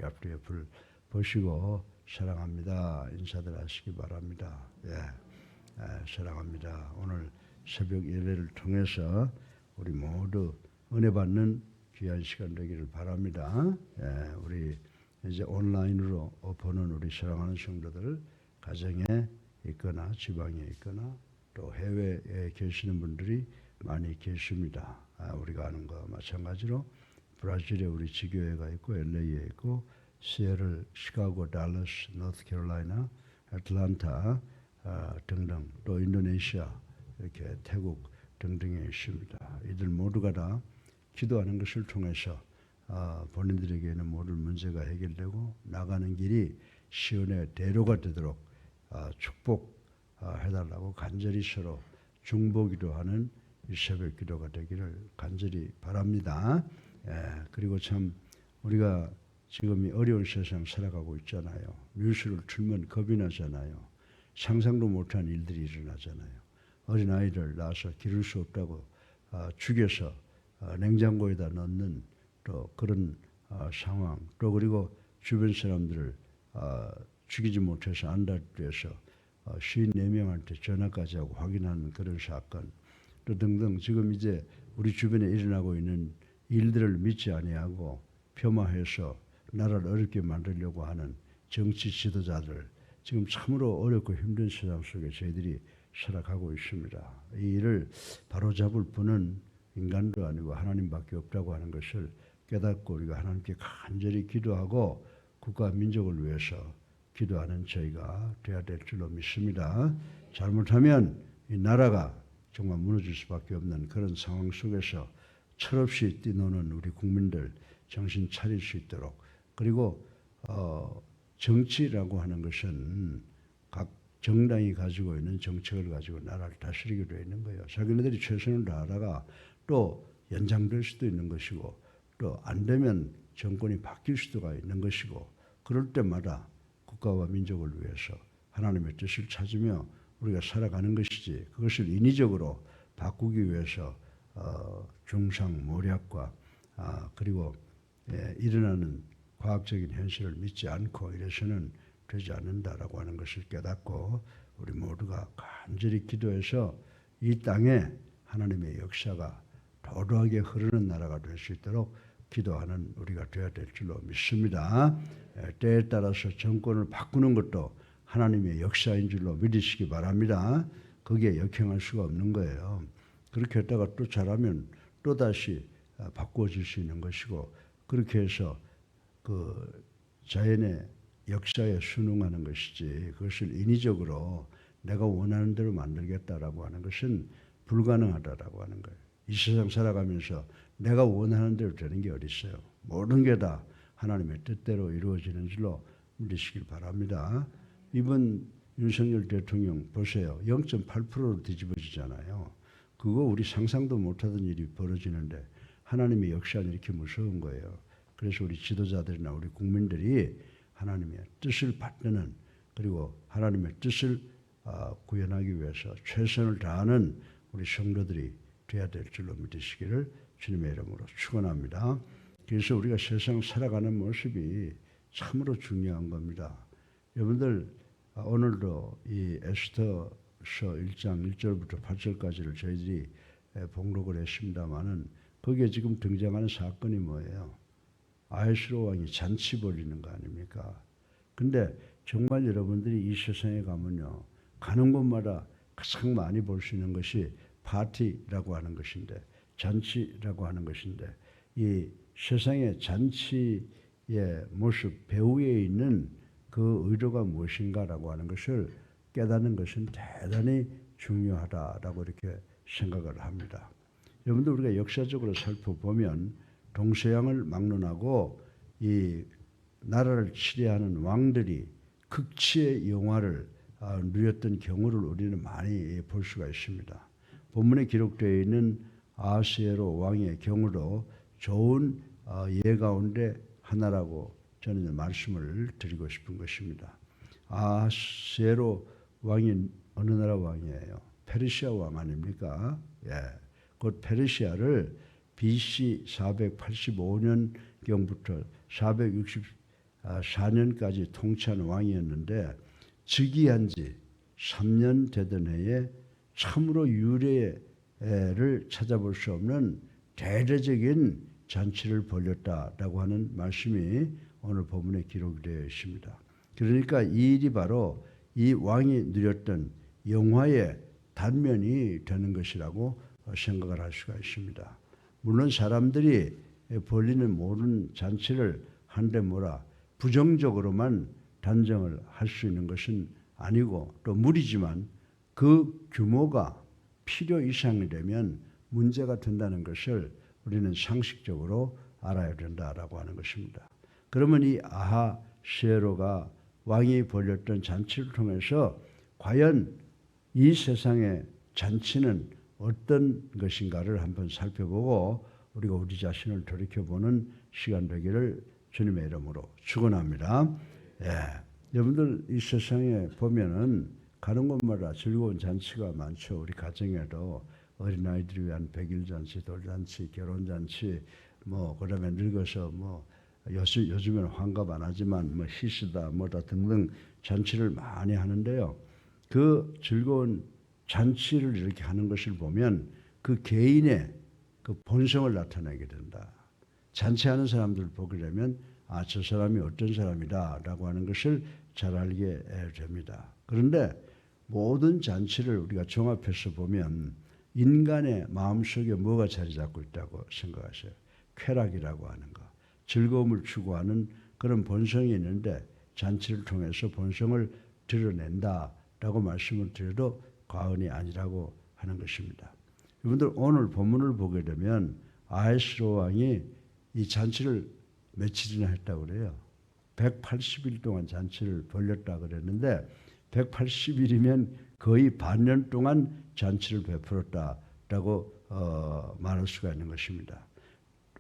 앞뒤에 불 보시고 사랑합니다 인사들 하시기 바랍니다. 사랑합니다. 오늘 새벽 예배를 통해서 우리 모두 은혜 받는 귀한 시간 되기를 바랍니다. 우리 이제 온라인으로 보는 우리 사랑하는 성도들, 가정에 있거나 지방에 있거나 또 해외에 계시는 분들이 많이 계십니다. 우리가 아는 거 마찬가지로 브라질에 우리 지교회가 있고 LA에 있고 시애틀, 시카고, 달러스, 노스캐롤라이나, 애틀란타 등등 또 인도네시아 이렇게 태국 등등에 있습니다. 이들 모두가 다 기도하는 것을 통해서 본인들에게는 모든 문제가 해결되고 나가는 길이 시온의 대로가 되도록 축복해달라고 간절히 서로 중보기도 하는 이 새벽 기도가 되기를 간절히 바랍니다. 그리고 참 우리가 지금 이 어려운 세상 살아가고 있잖아요. 뉴스를 틀면 겁이 나잖아요. 상상도 못한 일들이 일어나잖아요. 어린아이를 낳아서 기를 수 없다고 죽여서 냉장고에다 넣는 또 그런 상황, 또 그리고 주변 사람들을 죽이지 못해서 안달돼서 54명한테 전화까지 하고 확인하는 그런 사건, 또 등등 지금 이제 우리 주변에 일어나고 있는 일들을 믿지 아니하고 폄하해서 나라를 어렵게 만들려고 하는 정치 지도자들, 지금 참으로 어렵고 힘든 세상 속에 저희들이 살아가고 있습니다. 이 일을 바로잡을 분은 인간도 아니고 하나님밖에 없다고 하는 것을 깨닫고 우리가 하나님께 간절히 기도하고 국가 민족을 위해서 기도하는 저희가 되어야 될 줄로 믿습니다. 잘못하면 이 나라가 정말 무너질 수밖에 없는 그런 상황 속에서 철없이 뛰노는 우리 국민들 정신 차릴 수 있도록, 그리고 정치라고 하는 것은 각 정당이 가지고 있는 정책을 가지고 나라를 다스리게 되어 있는 거예요. 자기네들이 최선을 다하다가 또 연장될 수도 있는 것이고 또 안 되면 정권이 바뀔 수도 있는 것이고, 그럴 때마다 국가와 민족을 위해서 하나님의 뜻을 찾으며 우리가 살아가는 것이지, 그것을 인위적으로 바꾸기 위해서 중상모략과 그리고 일어나는 과학적인 현실을 믿지 않고 이래서는 되지 않는다라고 하는 것을 깨닫고 우리 모두가 간절히 기도해서 이 땅에 하나님의 역사가 도도하게 흐르는 나라가 될 수 있도록 기도하는 우리가 되어야 될 줄로 믿습니다. 때에 따라서 정권을 바꾸는 것도 하나님의 역사인 줄로 믿으시기 바랍니다. 거기에 역행할 수가 없는 거예요. 그렇게 했다가 또 잘하면 또다시 바꾸어질 수 있는 것이고, 그렇게 해서 그 자연의 역사에 순응하는 것이지, 그것을 인위적으로 내가 원하는 대로 만들겠다라고 하는 것은 불가능하다라고 하는 거예요. 이 세상 살아가면서 내가 원하는 대로 되는 게 어디 있어요. 모든 게 다 하나님의 뜻대로 이루어지는 줄로 믿으시길 바랍니다. 이번 윤석열 대통령 보세요. 0.8%로 뒤집어지잖아요. 그거 우리 상상도 못하던 일이 벌어지는데 하나님의 역사는 이렇게 무서운 거예요. 그래서 우리 지도자들이나 우리 국민들이 하나님의 뜻을 받드는, 그리고 하나님의 뜻을 구현하기 위해서 최선을 다하는 우리 성도들이 되어야 될 줄로 믿으시기를 주님의 이름으로 축원합니다. 그래서 우리가 세상 살아가는 모습이 참으로 중요한 겁니다. 여러분들 오늘도 이 에스더서 1장 1절부터 8절까지를 저희들이 봉독을 했습니다마는 거기에 지금 등장하는 사건이 뭐예요? 아하수에로 왕이 잔치 벌이는 거 아닙니까? 근데 정말 여러분들이 이 세상에 가면요, 가는 곳마다 가장 많이 볼 수 있는 것이 파티라고 하는 것인데, 잔치라고 하는 것인데, 이 세상의 잔치의 모습 배후에 있는 그 의도가 무엇인가라고 하는 것을 깨닫는 것은 대단히 중요하다라고 이렇게 생각을 합니다. 여러분들 우리가 역사적으로 살펴보면 동서양을 막론하고 이 나라를 치리하는 왕들이 극치의 영화를 누렸던 경우를 우리는 많이 볼 수가 있습니다. 본문에 기록되어 있는 아하수에로 왕의 경우도 좋은 예 가운데 하나라고 저는 말씀을 드리고 싶은 것입니다. 아하수에로 왕이 어느 나라 왕이에요? 페르시아 왕 아닙니까? 곧 페르시아를 BC 485년경부터 4년까지 통치한 왕이었는데 즉위한 지 3년 되던 해에 참으로 유례를 찾아볼 수 없는 대대적인 잔치를 벌였다라고 하는 말씀이 오늘 본문에 기록이 되어 있습니다. 그러니까 이 일이 바로 이 왕이 누렸던 영화의 단면이 되는 것이라고 생각을 할 수가 있습니다. 물론 사람들이 벌리는 모든 잔치를 한데 뭐라 부정적으로만 단정을 할 수 있는 것은 아니고 또 무리지만 그 규모가 필요 이상이 되면 문제가 된다는 것을 우리는 상식적으로 알아야 된다라고 하는 것입니다. 그러면 이 아하수에로가 왕이 벌였던 잔치를 통해서 과연 이 세상의 잔치는 어떤 것인가를 한번 살펴보고 우리가 우리 자신을 돌이켜보는 시간 되기를 주님의 이름으로 축원합니다. 여러분들 이 세상에 보면은 가는 곳마다 즐거운 잔치가 많죠. 우리 가정에도 어린아이들을 위한 백일잔치, 돌잔치, 결혼잔치, 그다음에 늙어서 요즘에는 환갑 안 하지만 시시다 뭐다 등등 잔치를 많이 하는데요. 그 즐거운 잔치를 이렇게 하는 것을 보면 그 개인의 그 본성을 나타내게 된다. 잔치하는 사람들을 보게 되면 저 사람이 어떤 사람이다라고 하는 것을 잘 알게 됩니다. 그런데 모든 잔치를 우리가 종합해서 보면 인간의 마음속에 뭐가 자리 잡고 있다고 생각하세요? 쾌락이라고 하는 거. 즐거움을 추구하는 그런 본성이 있는데 잔치를 통해서 본성을 드러낸다라고 말씀을 드려도 과언이 아니라고 하는 것입니다. 여러분들 오늘 본문을 보게 되면 아하수에로 왕이 이 잔치를 며칠이나 했다고 그래요. 180일 동안 잔치를 벌였다고 그랬는데 180일이면 거의 반년 동안 잔치를 베풀었다라고 말할 수가 있는 것입니다.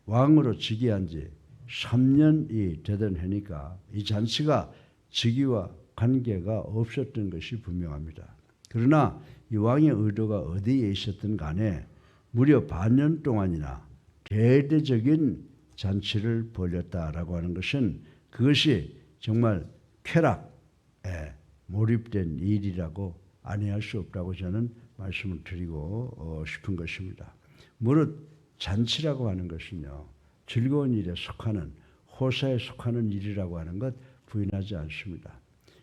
왕으로 즉위한 지 3년이 되던 해니까 이 잔치가 즉위와 관계가 없었던 것이 분명합니다. 그러나 이 왕의 의도가 어디에 있었든 간에 무려 반년 동안이나 대대적인 잔치를 벌였다라고 하는 것은 그것이 정말 쾌락에 몰입된 일이라고 아니할 수 없다고 저는 말씀을 드리고 싶은 것입니다. 무릇 잔치라고 하는 것은요, 즐거운 일에 속하는, 호사에 속하는 일이라고 하는 것 부인하지 않습니다.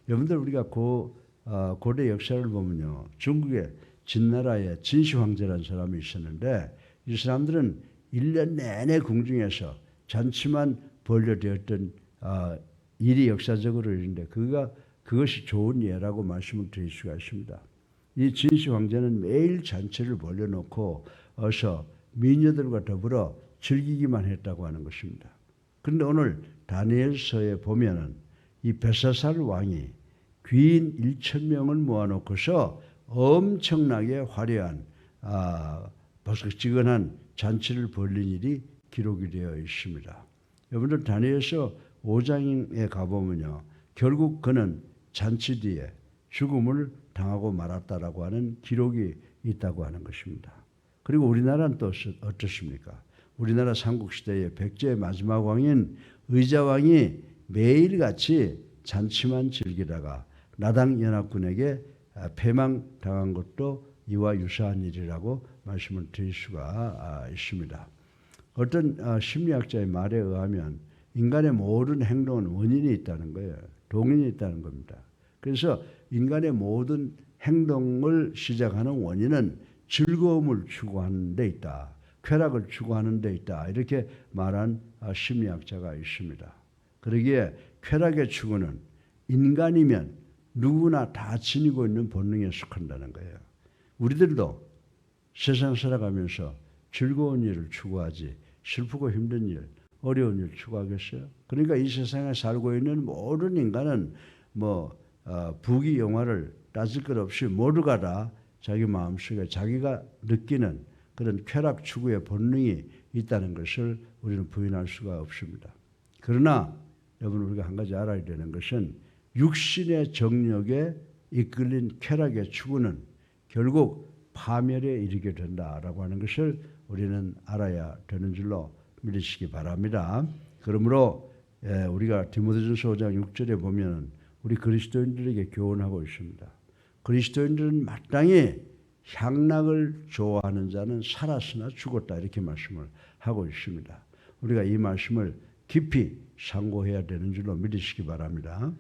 여러분들 우리가 고대 역사를 보면요, 중국의 진나라에 진시황제라는 사람이 있었는데 이 사람들은 1년 내내 궁중에서 잔치만 벌려되었던 일이 역사적으로 있는데 그것이 좋은 예라고 말씀을 드릴 수가 있습니다. 이 진시 황제는 매일 잔치를 벌려놓고 어서 미녀들과 더불어 즐기기만 했다고 하는 것입니다. 그런데 오늘 다니엘서에 보면은 이 벨사살 왕이 귀인 1,000명을 모아놓고서 엄청나게 화려한 버석지근한 잔치를 벌린 일이 기록이 되어 있습니다. 여러분들 다니엘서 5장에 가보면요, 결국 그는 잔치 뒤에 죽음을 당하고 말았다라고 하는 기록이 있다고 하는 것입니다. 그리고 우리나라는 또 어떻습니까? 우리나라 삼국시대의 백제의 마지막 왕인 의자왕이 매일같이 잔치만 즐기다가 나당 연합군에게 패망당한 것도 이와 유사한 일이라고 말씀을 드릴 수가 있습니다. 어떤 심리학자의 말에 의하면 인간의 모든 행동은 원인이 있다는 거예요. 동인이 있다는 겁니다. 그래서 인간의 모든 행동을 시작하는 원인은 즐거움을 추구하는 데 있다. 쾌락을 추구하는 데 있다. 이렇게 말한 심리학자가 있습니다. 그러기에 쾌락의 추구는 인간이면 누구나 다 지니고 있는 본능에 속한다는 거예요. 우리들도 세상 살아가면서 즐거운 일을 추구하지 슬프고 힘든 일, 어려운 일 추구하겠어요? 그러니까 이 세상에 살고 있는 모든 인간은 부귀 영화를 따질 것 없이 모두가 다 자기 마음속에 자기가 느끼는 그런 쾌락 추구의 본능이 있다는 것을 우리는 부인할 수가 없습니다. 그러나 여러분 우리가 한 가지 알아야 되는 것은 육신의 정력에 이끌린 쾌락의 추구는 결국 파멸에 이르게 된다라고 하는 것을 우리는 알아야 되는 줄로 믿으시기 바랍니다. 그러므로 우리가 디모데전서 5장 6절에 보면 우리 그리스도인들에게 교훈하고 있습니다. 그리스도인들은 마땅히 향락을 좋아하는 자는 살았으나 죽었다 이렇게 말씀을 하고 있습니다. 우리가 이 말씀을 깊이 상고해야 되는 줄로 믿으시기 바랍니다.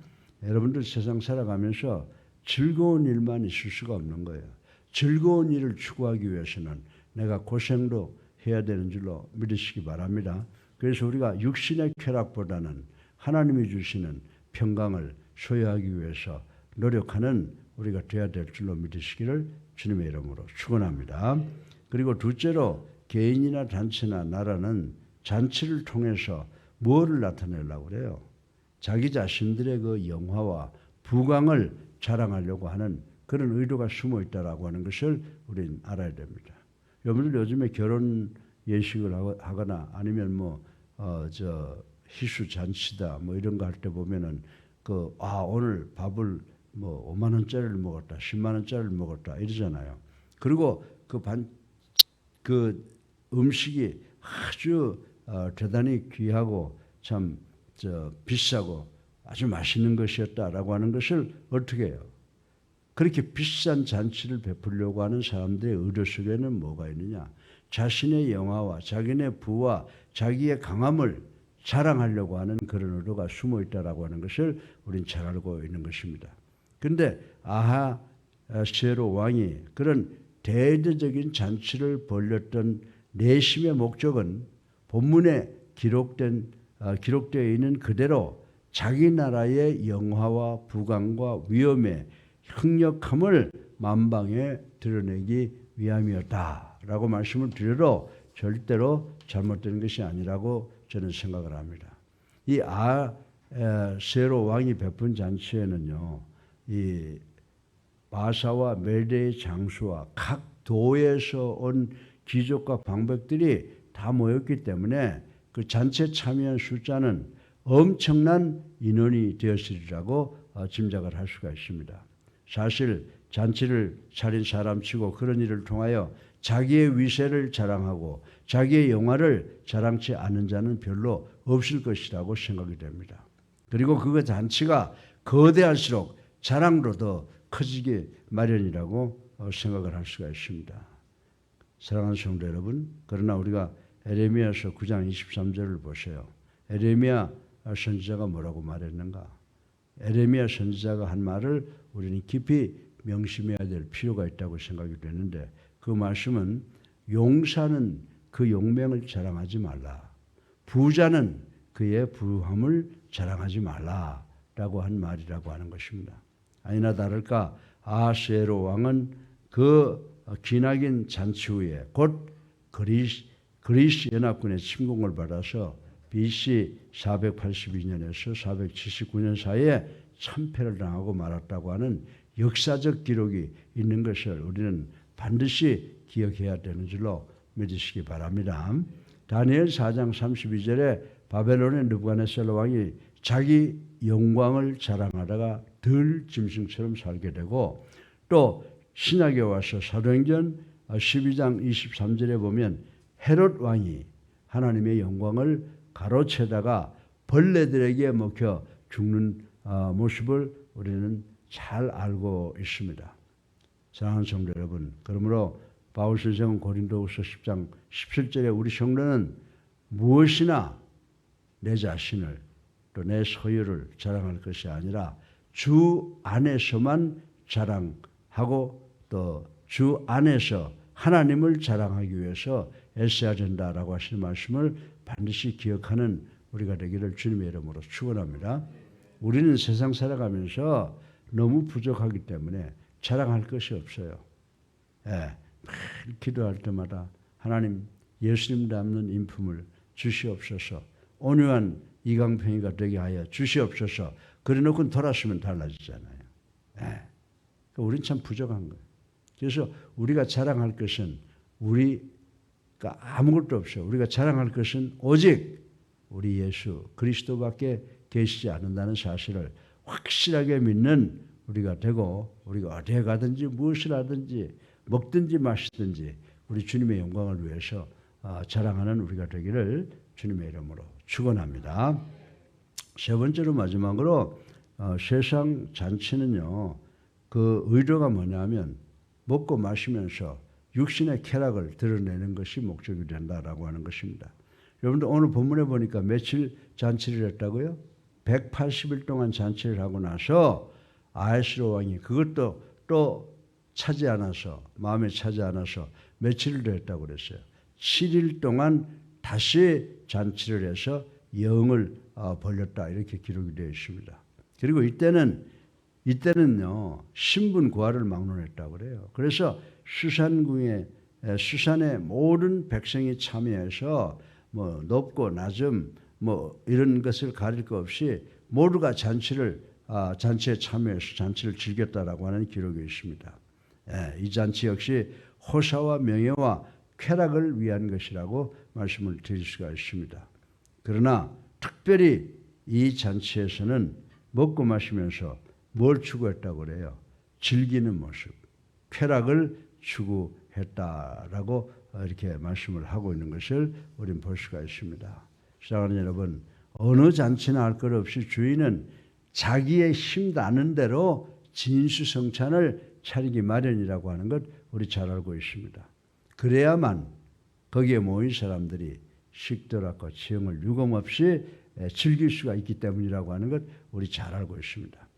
여러분들 세상 살아가면서 즐거운 일만 있을 수가 없는 거예요. 즐거운 일을 추구하기 위해서는 내가 고생도 해야 되는 줄로 믿으시기 바랍니다. 그래서 우리가 육신의 쾌락보다는 하나님이 주시는 평강을 소유하기 위해서 노력하는 우리가 되어야 될 줄로 믿으시기를 주님의 이름으로 축원합니다. 그리고 둘째로 개인이나 단체나 나라는 잔치를 통해서 무엇을 나타내려고 그래요? 자기 자신들의 그 영화와 부강을 자랑하려고 하는 그런 의도가 숨어 있다라고 하는 것을 우리는 알아야 됩니다. 여러분들 요즘에 결혼 예식을 하거나 아니면 희수 잔치다 이런 거 할 때 보면은 오늘 밥을 5만 원짜리를 먹었다, 10만 원짜리를 먹었다 이러잖아요. 그리고 그 음식이 아주 대단히 귀하고 참 비싸고 아주 맛있는 것이었다라고 하는 것을 어떻게 해요? 그렇게 비싼 잔치를 베풀려고 하는 사람들의 의도 속에는 뭐가 있느냐? 자신의 영화와 자기네 부와 자기의 강함을 자랑하려고 하는 그런 의도가 숨어 있다라고 하는 것을 우리는 잘 알고 있는 것입니다. 그런데 아하스웨로 왕이 그런 대대적인 잔치를 벌였던 내심의 목적은 본문에 기록되어 있는 그대로 자기 나라의 영화와 부강과 위엄의 흥력함을 만방에 드러내기 위함이었다라고 말씀을 드려도 절대로 잘못된 것이 아니라고 저는 생각을 합니다. 이 아하스웨로 왕이 베푼 잔치에는요, 이 바사와 멜대의 장수와 각 도에서 온 귀족과 방백들이 다 모였기 때문에 그 잔치에 참여한 숫자는 엄청난 인원이 되었으리라고 짐작을 할 수가 있습니다. 사실 잔치를 차린 사람치고 그런 일을 통하여 자기의 위세를 자랑하고 자기의 영화를 자랑치 않은 자는 별로 없을 것이라고 생각이 됩니다. 그리고 그 잔치가 거대할수록 자랑도 더 커지기 마련이라고 생각을 할 수가 있습니다. 사랑하는 성도 여러분, 그러나 우리가 에레미야서 9장 23절을 보세요. 에레미야 선지자가 뭐라고 말했는가? 에레미야 선지자가 한 말을 우리는 깊이 명심해야 될 필요가 있다고 생각이 되는데, 그 말씀은 용사는 그 용맹을 자랑하지 말라, 부자는 그의 부함을 자랑하지 말라라고 한 말이라고 하는 것입니다. 아니나 다를까 아하스웨로 왕은 그 기나긴 잔치 후에 곧 그리스 연합군의 침공을 받아서 BC 482년에서 479년 사이에 참패를 당하고 말았다고 하는 역사적 기록이 있는 것을 우리는 반드시 기억해야 되는 줄로 믿으시기 바랍니다. 다니엘 4장 32절에 바벨론의 느부갓네살 왕이 자기 영광을 자랑하다가 들 짐승처럼 살게 되고, 또 신약에 와서 사도행전 12장 23절에 보면 헤롯 왕이 하나님의 영광을 가로채다가 벌레들에게 먹혀 죽는 모습을 우리는 잘 알고 있습니다. 사랑하는 성도 여러분, 그러므로 바울 선생은 고린도후서 10장 17절에 우리 성도는 무엇이나 내 자신을 또 내 소유를 자랑할 것이 아니라 주 안에서만 자랑하고 또 주 안에서 하나님을 자랑하기 위해서 애써야 된다라고 하시는 말씀을 반드시 기억하는 우리가 되기를 주님의 이름으로 축원합니다. 우리는 세상 살아가면서 너무 부족하기 때문에 자랑할 것이 없어요. 매일 기도할 때마다 하나님 예수님 닮는 인품을 주시옵소서, 온유한 이강평이가 되게 하여 주시옵소서, 그래놓고 돌아서면 달라지잖아요. 우리는 참 부족한 거예요. 그래서 우리가 자랑할 것은 우리가 아무것도 없어요. 우리가 자랑할 것은 오직 우리 예수 그리스도밖에 계시지 않는다는 사실을 확실하게 믿는 우리가 되고, 우리가 어디에 가든지 무엇을 하든지 먹든지 마시든지 우리 주님의 영광을 위해서 자랑하는 우리가 되기를 주님의 이름으로 축원합니다. 세 번째로 마지막으로 세상 잔치는요. 그 의도가 뭐냐면 먹고 마시면서 육신의 쾌락을 드러내는 것이 목적이 된다라고 하는 것입니다. 여러분들 오늘 본문에 보니까 며칠 잔치를 했다고요? 180일 동안 잔치를 하고 나서 아하스로 왕이 그것도 또 차지 않아서 마음에 차지 않아서 며칠을 했다고 그랬어요. 7일 동안 다시 잔치를 해서 영을 벌렸다 이렇게 기록이 되어 있습니다. 그리고 이때는요 신분 고하를 막론했다고 그래요. 그래서 수산의 모든 백성이 참여해서 뭐 높고 낮음 뭐 이런 것을 가릴 것 없이 모두가 잔치에 참여해서 잔치를 즐겼다라고 하는 기록이 있습니다. 이 잔치 역시 호사와 명예와 쾌락을 위한 것이라고 말씀을 드릴 수가 있습니다. 그러나 특별히 이 잔치에서는 먹고 마시면서 뭘 추구했다고 그래요? 즐기는 모습, 쾌락을 추구했다라고 이렇게 말씀을 하고 있는 것을 우리는 볼 수가 있습니다. 사랑하는 여러분, 어느 잔치나 할 것 없이 주인은 자기의 힘 나는 대로 진수성찬을 차리기 마련이라고 하는 것 우리 잘 알고 있습니다. 그래야만 거기에 모인 사람들이 식도락과 지형을 유감없이 즐길 수가 있기 때문이라고 하는 것 우리 잘 알고 있습니다.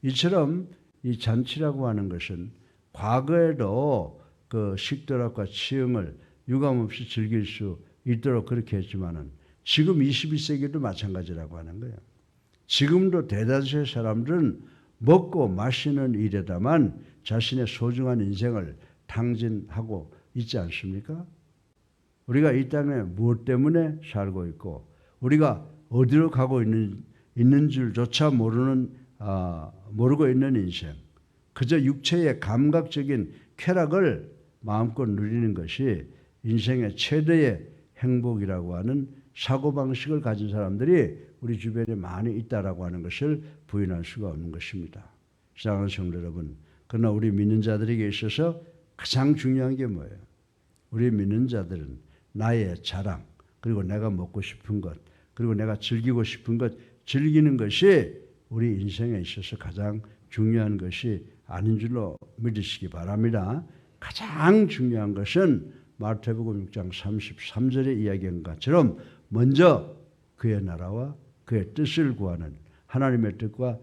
이처럼 이 잔치라고 하는 것은 과거에도 그 식도락과 치형을 유감없이 즐길 수 있도록 그렇게 했지만은 지금 21세기도 마찬가지라고 하는 거예요. 지금도 대다수의 사람들은 먹고 마시는 일에다만 자신의 소중한 인생을 탕진하고 있지 않습니까? 우리가 이 땅에 무엇 때문에 살고 있고 우리가 어디로 가고 있는 줄조차 모르고 있는 인생, 그저 육체의 감각적인 쾌락을 마음껏 누리는 것이 인생의 최대의 행복이라고 하는 사고방식을 가진 사람들이 우리 주변에 많이 있다라고 하는 것을 부인할 수가 없는 것입니다. 사랑하는 성도 여러분, 그러나 우리 믿는 자들에게 있어서 가장 중요한 게 뭐예요? 우리 믿는 자들은 나의 자랑, 그리고 내가 먹고 싶은 것, 그리고 내가 즐기고 싶은 것, 즐기는 것이 우리 인생에 있어서 가장 중요한 것이 아닌 줄로 믿으시기 바랍니다. 가장 중요한 것은 마태복음 6장 33절에 이야기한 것처럼 먼저 그의 나라와 그의 뜻을 구하는 하나님의 뜻과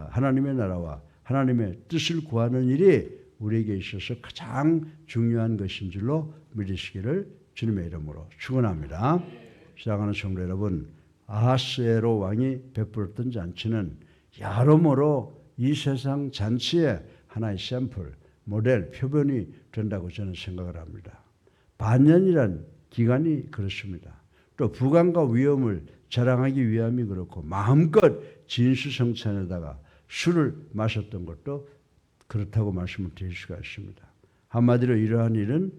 하나님의 나라와 하나님의 뜻을 구하는 일이 우리에게 있어서 가장 중요한 것인 줄로 믿으시기를 주님의 이름으로 축원합니다. 사랑하는 성도 여러분, 아하스에로 왕이 베풀었던 잔치는 여러모로 이 세상 잔치의 하나의 샘플, 모델, 표본이 된다고 저는 생각을 합니다. 반년이란 기간이 그렇습니다. 또 부강과 위엄을 자랑하기 위함이 그렇고 마음껏 진수성찬에다가 술을 마셨던 것도 그렇다고 말씀을 드릴 수가 있습니다. 한마디로 이러한 일은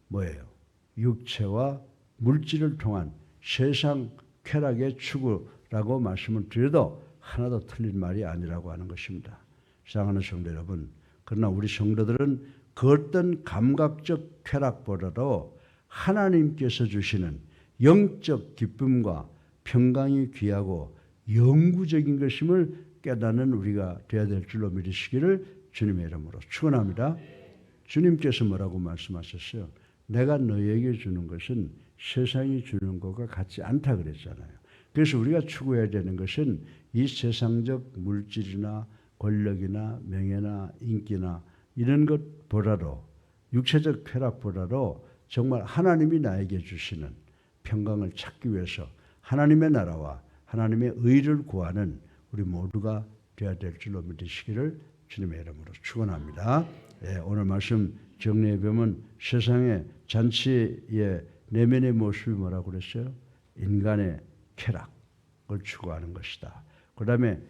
뭐예요? 육체와 물질을 통한 세상 쾌락의 추구라고 말씀을 드려도 하나도 틀린 말이 아니라고 하는 것입니다. 사랑하는 성도 여러분, 그러나 우리 성도들은 그 어떤 감각적 쾌락보다도 하나님께서 주시는 영적 기쁨과 평강이 귀하고 영구적인 것임을 깨닫는 우리가 되어야 될 줄로 믿으시기를 주님의 이름으로 축원합니다. 주님께서 뭐라고 말씀하셨어요? 내가 너희에게 주는 것은 세상이 주는 것과 같지 않다 그랬잖아요. 그래서 우리가 추구해야 되는 것은 이 세상적 물질이나 권력이나 명예나 인기나 이런 것보다도 육체적 쾌락보다도 정말 하나님이 나에게 주시는 평강을 찾기 위해서 하나님의 나라와 하나님의 의를 구하는 우리 모두가 되어야 될 줄로 믿으시기를 주님의 이름으로 축원합니다. 오늘 말씀 정리해 보면 세상의 잔치의 내면의 모습이 뭐라고 그랬어요? 인간의 쾌락을 추구하는 것이다. 그 다음에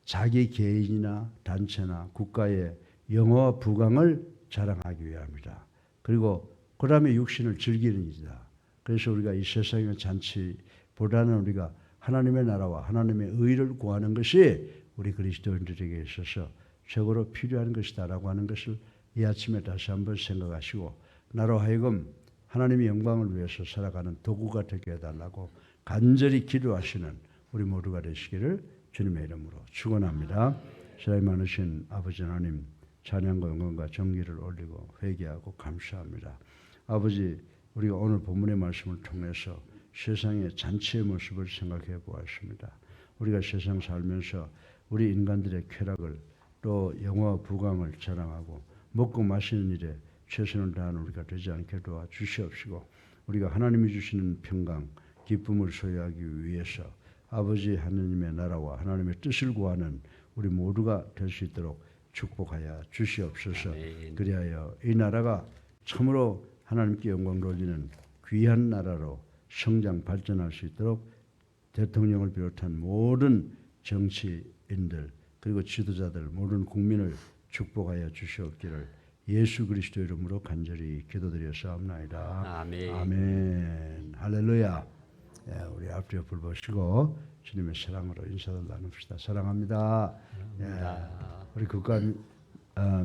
자기 개인이나 단체나 국가의 영화와 부강을 자랑하기 위함이다. 그리고 그 다음에 육신을 즐기는 일이다. 그래서 우리가 이 세상의 잔치보다는 우리가 하나님의 나라와 하나님의 의를 구하는 것이 우리 그리스도인들에게 있어서 최고로 필요한 것이다라고 하는 것을 이 아침에 다시 한번 생각하시고 나로 하여금 하나님의 영광을 위해서 살아가는 도구가 되게 해달라고 간절히 기도하시는 우리 모두가 되시기를 주님의 이름으로 축원합니다. 사랑이 많으신 아버지 하나님, 찬양과 영광과 정기를 올리고 회개하고 감사합니다. 아버지, 우리가 오늘 본문의 말씀을 통해서 세상의 잔치의 모습을 생각해 보았습니다. 우리가 세상 살면서 우리 인간들의 쾌락을 또 영화와 부강을 자랑하고 먹고 마시는 일에 최선을 다하는 우리가 되지 않게 도와주시옵시고, 우리가 하나님이 주시는 평강, 기쁨을 소유하기 위해서 아버지 하나님의 나라와 하나님의 뜻을 구하는 우리 모두가 될 수 있도록 축복하여 주시옵소서. 아멘. 그리하여 이 나라가 참으로 하나님께 영광 돌리는 귀한 나라로 성장 발전할 수 있도록 대통령을 비롯한 모든 정치인들 그리고 지도자들 모든 국민을 축복하여 주시옵기를 예수 그리스도 이름으로 간절히 기도드렸사옵나이다. 아멘. 아멘. 할렐루야. 예, 우리 앞뒤에 불 보시고 주님의 사랑으로 인사를 나눕시다. 사랑합니다. 예, 우리 국가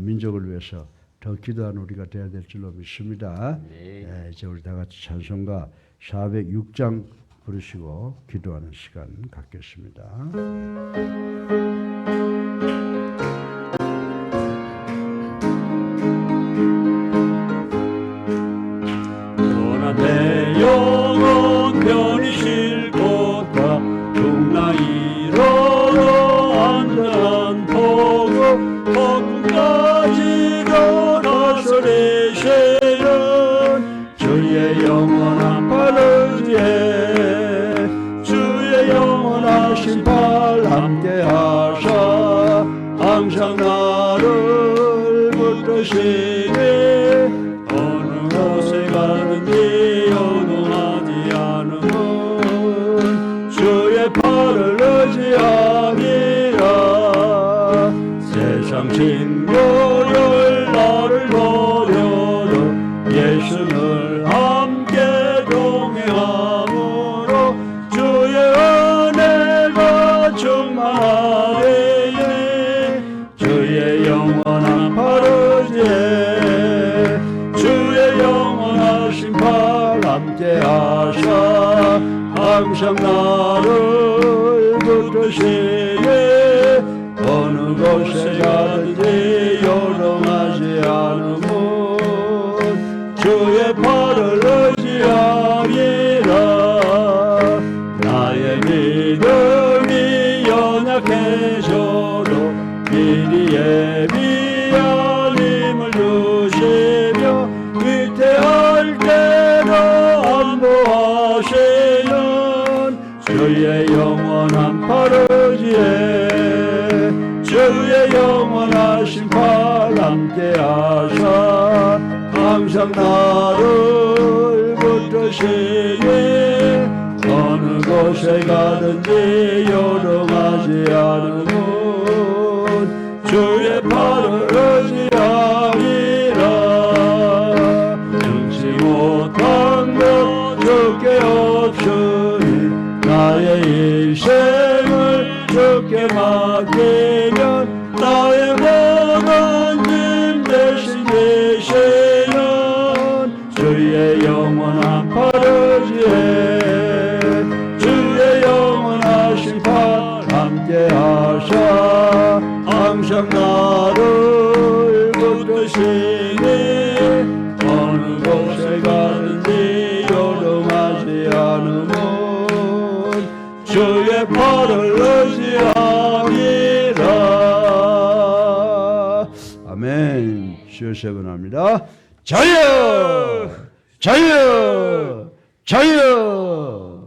민족을 위해서 더 기도하는 우리가 되어야 될 줄로 믿습니다. 예, 이제 우리 다 같이 찬송가 406장 부르시고 기도하는 시간 갖겠습니다. 내 영혼 편히 쉴 곳과 동나이로로 안전한 포구 폭풍까지도 다스리시는 주의 영원한 팔을 위해 주의 영원하신 팔 함께하사 항상 나를 붙드시니 어느 곳에 가든지 요동하지 않으면 주의 팔을 의지하리라. 세상 친구를 나를 버려도 예수를 함께 동행함으로 주의 은혜가 충만하리니 주의 영원한 팔을 위해 주의 영원하신 팔 함께하사 항상 나를 붙드시니 어느 곳에 가든지 요동하지 않으면 주의 팔을 의지하리라. 나의 믿음이 연약해져도 미리 예비한 힘을 주시며 위태할 때로 안보하시는 주의 영원한 팔을 위해 주의 영원하신 팔 함께하사 항상 나를 붙드시니 어느 곳에 가든지 요동하지 않으면 주의 팔을 의지하리라. 능치 못한 것 주께 없으니 나의 일생을 주께 맡기면 나의 모든 짐 대신 되시는 주의 영원한 팔을 위해 주의 영원하신 팔 함께하사 항상 나를 붙드시니 어느 곳에 가든지 요동하지 않으면 주의 팔을 의지하리라. 아멘. 주여 세 번 합니다. 자유! 자유! 자유!